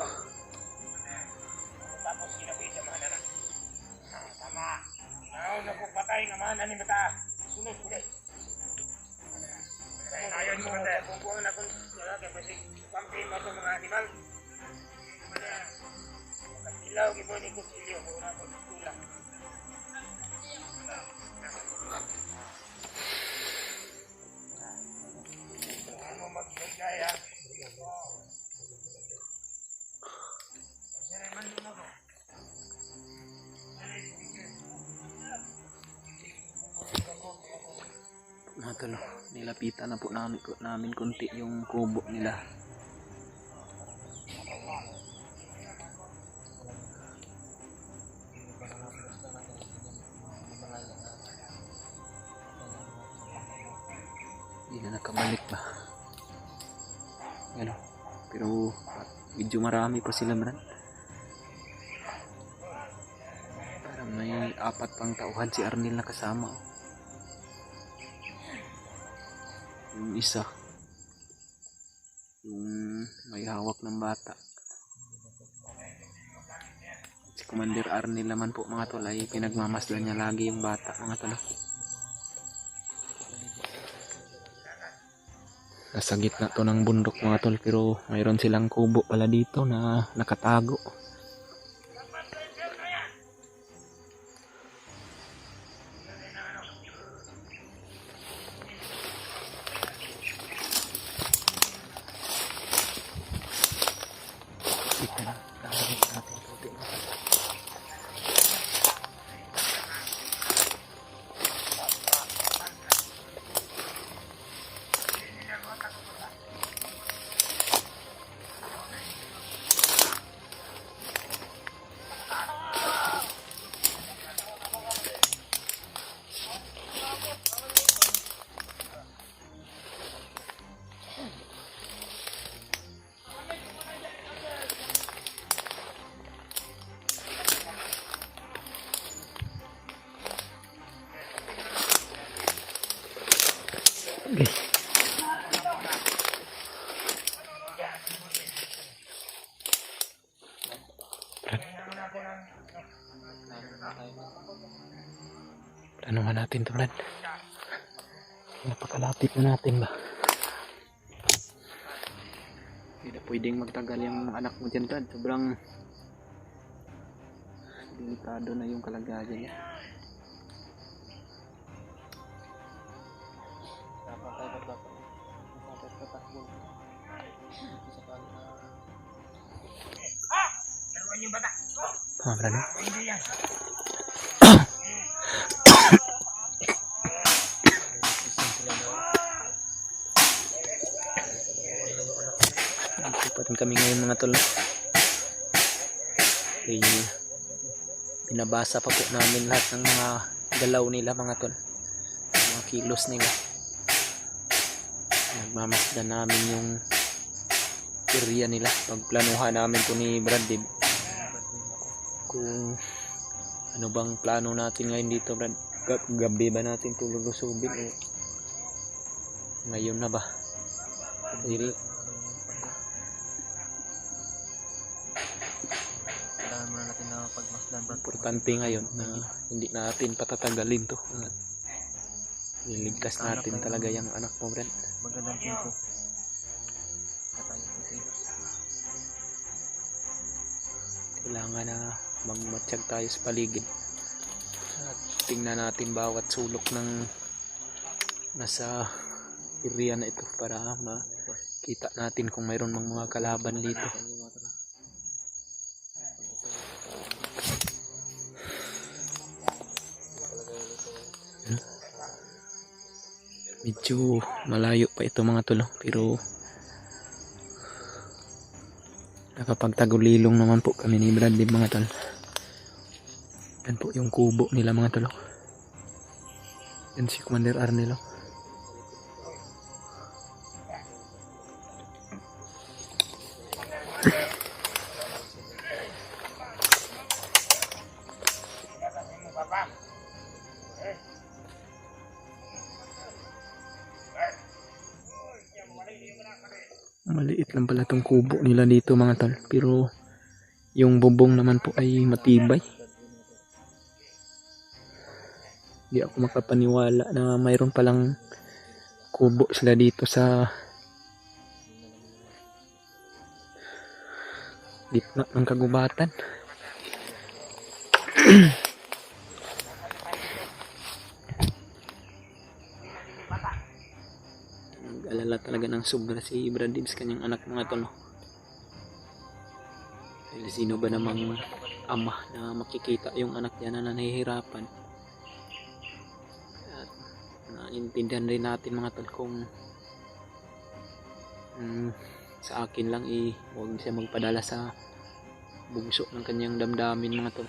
S1: Natulo, nilapitan na po namin konti yung kubo nila. Hindi na nakabalik ba? Ano? Pero medyo marami pa sila man. Parang may 4 pang tauhan si Arnel na kasama. Yung isa, yung may hawak ng bata. Si Commander Arnel naman po mga tol ay pinagmamasdan niya lagi yung bata mga tol. Nasa gitna to ng bundok mga tol, pero mayroon silang kubo pala dito na nakatago. Tanungan natin to, Brad. Napakalapit na natin ba? Hindi na pwedeng magtagal yung anak mo dyan, Brad. Sobrang delikado na yung kalagayan niya. Brad. Dito pa rin kami ngayon mga tol. Binabasa pa po namin lahat ng mga galaw nila mga tol, mga kilos nila. Nagmamasdan namin yung area nila. Pagplanuhan namin to ni Brad Dib kung ano bang plano natin ngayon dito, Brad. Gabi ba natin to lulusubin o ngayon na ba? Dili
S2: natin na pagmasdan, Brad.
S1: importante ngayon na hindi natin patatagalin to. Liligtas natin talaga yung anak mo, Brad.
S2: Magandang pinto.
S1: Kailangan na magmatsyag tayo sa paligid at tingnan natin bawat sulok ng nasa area na ito para makita natin kung mayroon mga kalaban dito. Medyo malayo pa ito mga tol, pero nakapagtagulilong naman po kami ni Brad Dib mga tol. Yan po yung kubo nila mga tol. Yan si Commander Arnel. Maliit lang pala tong kubo nila dito mga tol, pero yung bubong naman po ay matibay. Hindi ako makapaniwala na mayroon palang kubo sila dito sa gitna ng kagubatan. Alala talaga ng sobra si Brad Dib sa kanyang anak mga tol. Dahil sino ba namang ama na makikita yung anak niya na nahihirapan. At naintindihan rin natin mga tol kung sa akin lang huwag siya magpadala sa bugso ng kanyang damdamin mga tol.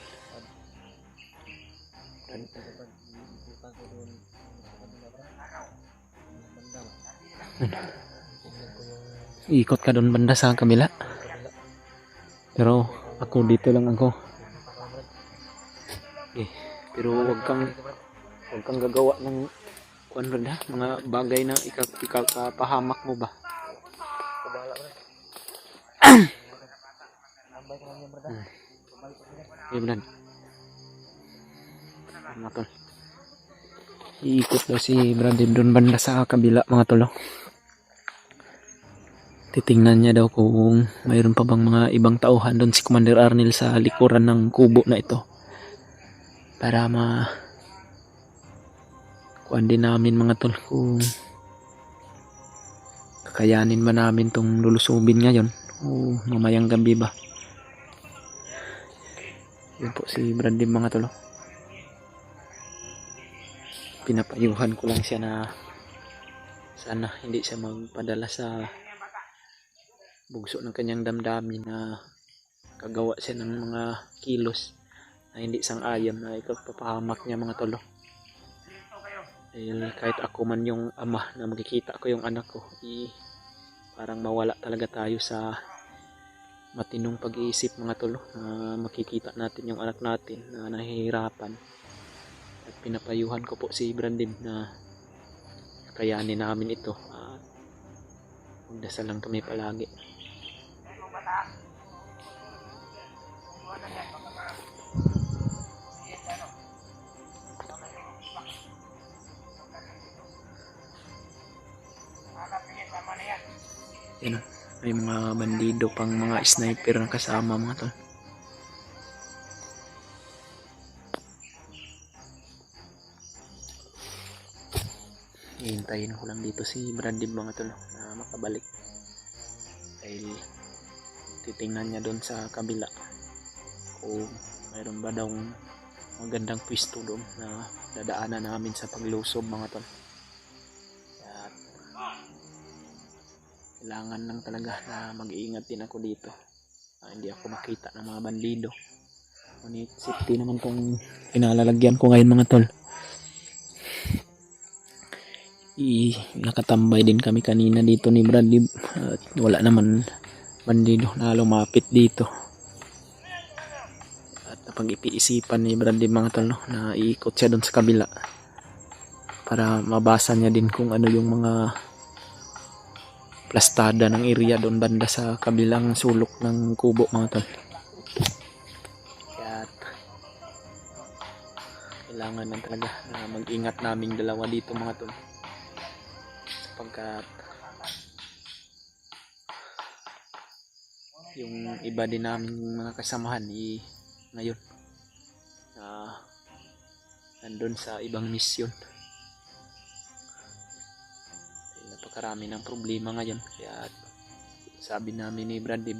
S1: Ikot ka doon banda sa kabila, pero ako dito lang ako. Pero huwag kang gagawa ng mga bagay na ikapahamak mo ba. Brad, mga tol, iikot daw si Brad doon banda sa kabila mga tol. Titingnan niya daw kung mayroon pa bang mga ibang tauhan doon si Commander Arnel sa likuran ng kubo na ito, para kuan din namin mga tol kung kakayanin ba namin tong lulusubin ngayon o mamayang gabi ba. Yun po si Brad Dib mga tol. Pinapayuhan ko lang siya na sana hindi siya magpadala sa bugso ng kanyang damdamin na kagawa siya ng mga kilos na hindi sang-ayon na ikapapahamak niya mga tolo. Dahil kahit ako man yung ama na makikita ko yung anak ko, parang mawala talaga tayo sa matinong pag-iisip mga tolo, na makikita natin yung anak natin na nahihirapan. At pinapayuhan ko po si Brandon na kayanin namin ito at magdasal lang kami palagi. Yan o. May mga bandido pang mga sniper na kasama mga tol. Hihintayin ko lang dito si Bradib mga tol na makabalik. Dahil titingnan niya doon sa kabila kung mayroon ba daw magandang pwesto doon na dadaanan namin sa paglusob mga tol. Kaya kailangan lang talaga na mag-iingat din ako dito. Hindi ako makita ng mga bandido. Ngunit safety naman tong pinalalagyan ko ngayon mga tol. Nakatambay din kami kanina dito ni Bradley at wala naman bandido na lumapit dito. At napag-iisipan ni Bradley mga tol no, na iikot siya doon sa kabila para mabasa niya din kung ano yung mga plastada ng area doon banda sa kabilang sulok ng kubo mga tol. Kaya kailangan lang talaga na mag-ingat naming dalawa dito mga tol. Sapagkat yung iba din namin mga kasamahan ngayon nandun sa ibang misyon. Napakarami ng problema ngayon, kaya sabi namin ni Bradib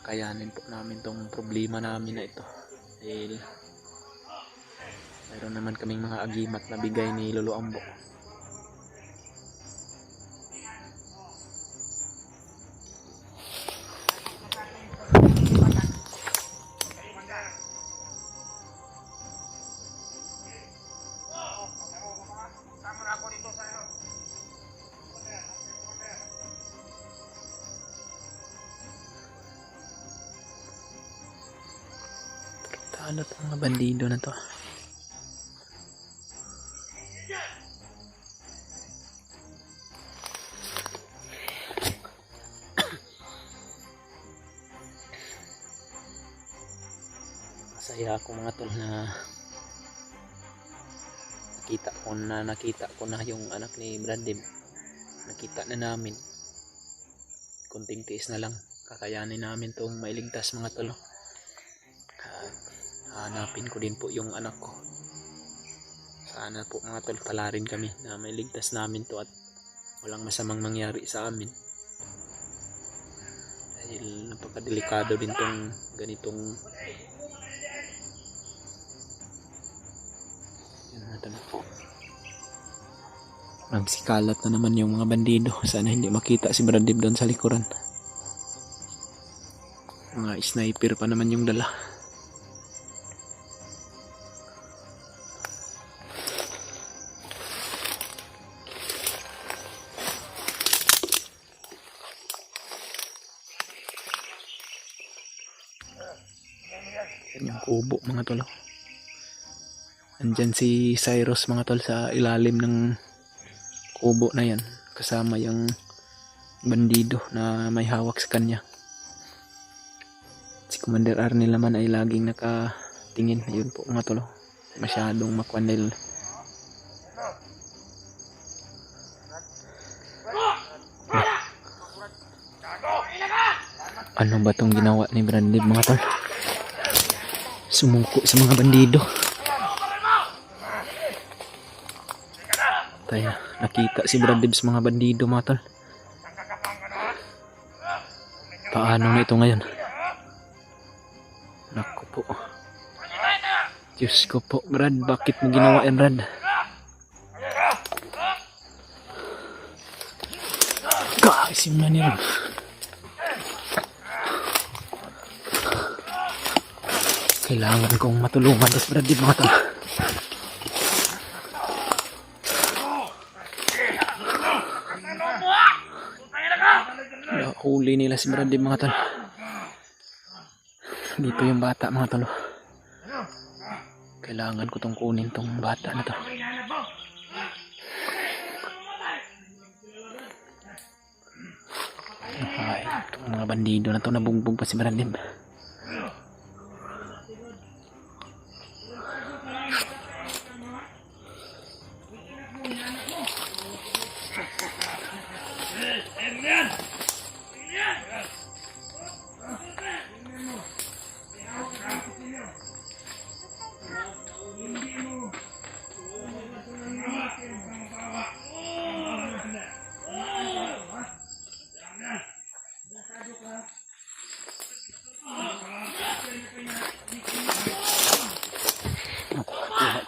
S1: kakayanin po namin tong problema namin na ito dahil mayroon naman kaming mga agimat na bigay ni Lolo Ambo. Ano itong mga bandido na to? Masaya ako mga tol na nakita ko na yung anak ni Bradib. Nakita na namin. Kunting tiis na lang kakayanin namin tong mailigtas mga tol. Hanapin ko din po yung anak ko. Sana po mga tol palarin kami na mailigtas namin to at walang masamang mangyari sa amin. Dahil napakadelikado din tong ganitong nagsikalat na naman yung mga bandido. Sana hindi makita si Bradib doon sa likuran. Mga sniper pa naman yung dala. Yan yung kubo mga tol. Andyan si Cyrus mga tol sa ilalim ng kubo na yan. Kasama yung bandido na may hawak sa kanya. Si Commander Arnel naman ay laging nakatingin. Ayun po mga tol. Masyadong makwanil. Ano ba tong ginawa ni Bradley mga tol? Sumuko sa mga bandido. Tayo, nakita si Bradib sa mga bandido mga tol. Paano na ito ngayon? Naku po. Diyos ko po, Brad, bakit mo ginawa yan, Brad? Kaisim na niya. Kailangan kong matulungan si Bradib mga tol. Huli nila si Bradib mga tol. Dito yung bata mga tol. Kailangan ko tong kunin tong bata na to. Ay, itong mga bandido na to, nabugbog pa si Bradib. Kuha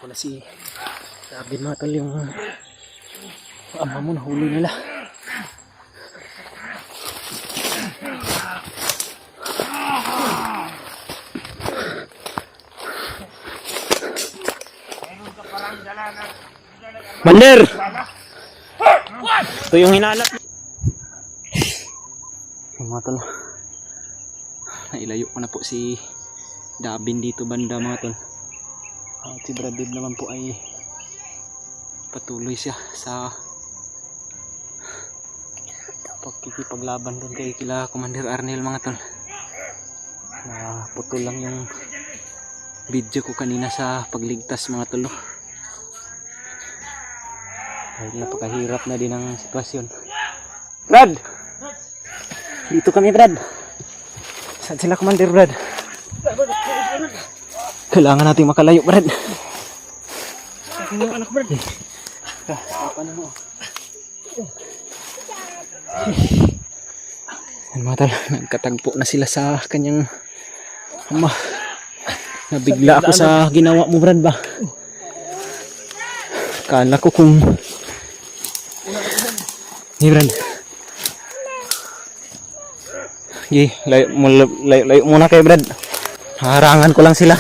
S1: ko na si David mga tol, yung ama mo nahuli nila. Bander! Ito yung hinanap. Mga tol, nailayo ko na po si Dabin dito banda mga tol. At si Bradib naman po ay patuloy siya sa pagkikipaglaban doon kay kila Commander Arnel mga tol. Na putol lang yung video ko kanina sa pagligtas mga tol. Dahil napakahirap na din ang sitwasyon. Brad! Dito kami Brad. Saan sila Commander Brad? Kailangan natin makalayo Brad. Ano anak Brad? Apa na mo? Mga tol, nagkatagpo na sila sa kanyang ama. Nabigla ako sa ginawa mo Brad ba? Kala ko kung ni Brad. Gi, layo muna kay Brad. Harangan ko lang sila.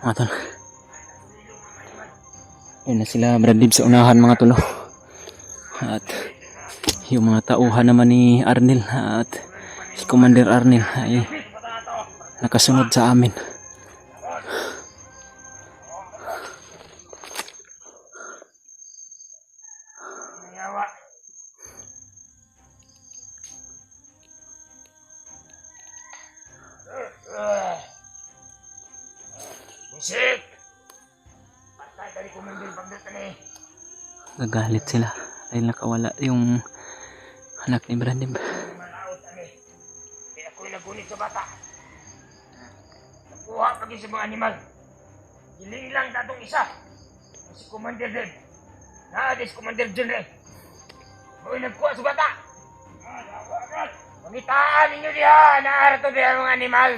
S1: Mga tol. Ayun na sila Bradib sa unahan mga tol. At yung mga tauhan naman ni Arnel at si Commander Arnel ay nakasunod sa amin.
S2: Musik! Patay dari Commander pagdating ni.
S1: Nagalit sila dahil nakawala yung anak ni Bradib.
S2: Malaot ani. Kaya ako'y nagunit sa bata. Nakuha pagi sa mga animal. Giling lang datong isa. Si Commander Dev. Naadis Commander John Ray. Ako'y nagkuha sa bata. Pangitaan ninyo diha. Naarato diha mga animal.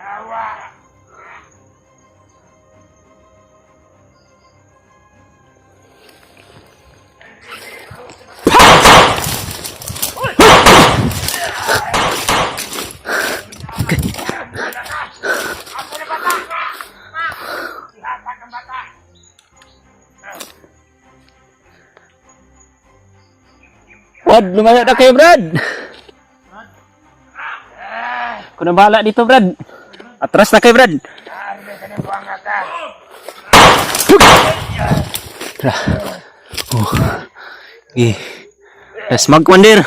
S2: Yawa!
S1: Brad, lumaya na kayo Brad. Kung nabala dito Brad. Atras na kayo Brad. Okay. Let's mag Commander.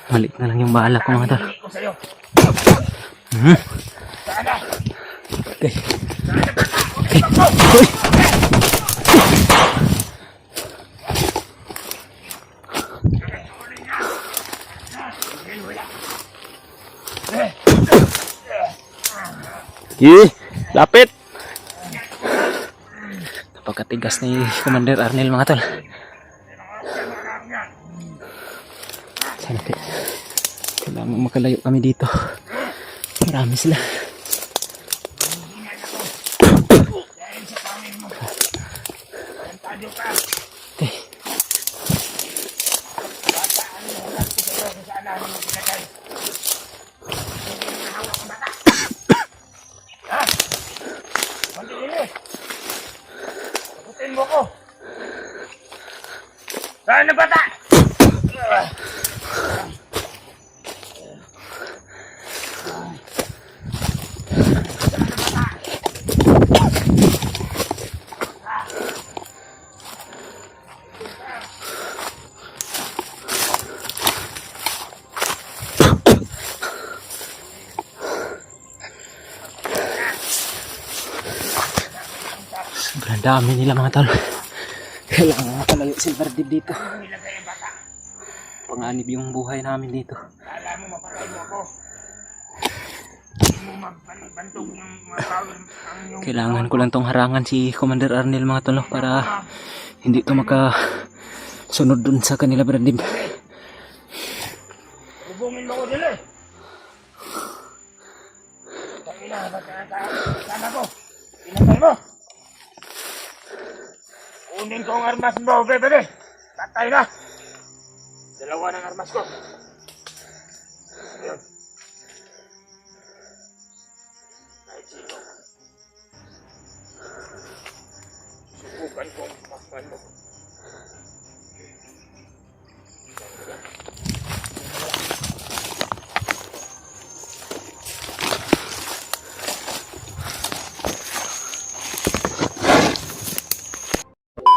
S1: Balik na lang yung bala ko mga tol. Okay. Okay. Lapit. Napakatigas ni Commander Arnel mga tol. Sana kailangan makalayo kami dito. Marami sila. Okay.
S2: Sagutin mo ko. Saan na bata?
S1: Sobrang dami nila mga tol. Kailangan makalayo si Bradib dito. Panganib yung buhay namin dito.
S2: Kala mo mapatay mo ako. Hindi mo
S3: magbantog yung mga tao ang yung
S1: Kailangan ko lang tong harangan si Commander Arnel mga tol, no, para hindi to sunod dun sa kanila, Brad Dib.
S3: hubungin mo ko dili. Tangina, sana ko. Pinatay mo. Kunin ko ang armas mo, bebe. Tatay na. Dalawa ng armas ko. Ayun. Kahit sino. Subukan kong makman mo.